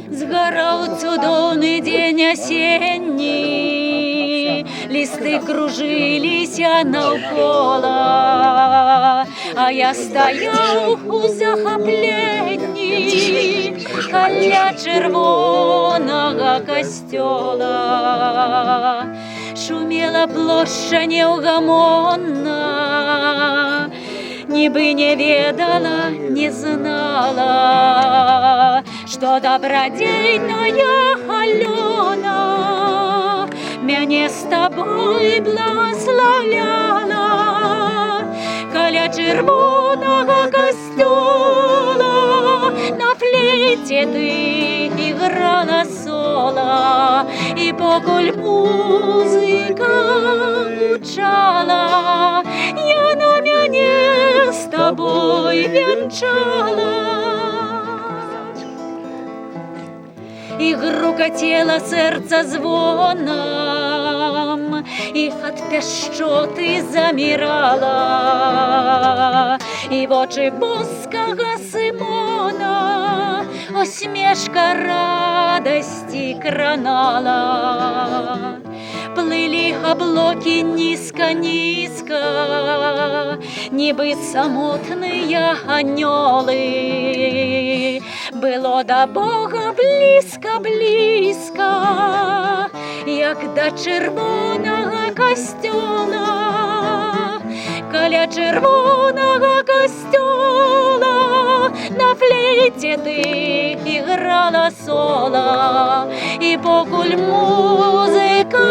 Згорал цудовный день осенний, листы кружились навколо, а я стоял у захопленні каля червоного костёла. Шумела площа неугомонна, ніби не ведала, не знала, что добродейная Алена мяне с тобой благословляла. Каля червоного костёла на флейте ты играла соло, и покуль музыка гучала, я на мяне с тобой венчала. И грукотело сердце звоном, и от пяшчоты замирала, и в очи боского Симона усмешка радости кранала. Плыли облаки низко-низко, ніби самотные анёлы. Было до Бога близко-близко, як до червоного костёла. Каля червоного костёла на флейте ты играла соло, и покуль музыка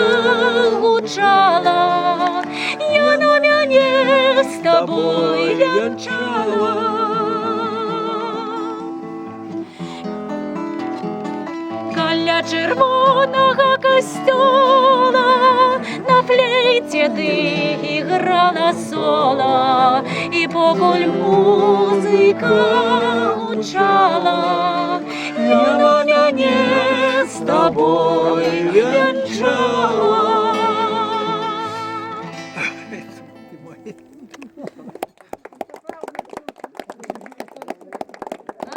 гучала, я на мяне с тобой венчала. Каля червоного костёла на флейте ты играла соло, и покуль музыка гучала, я на мяне с тобой венчала.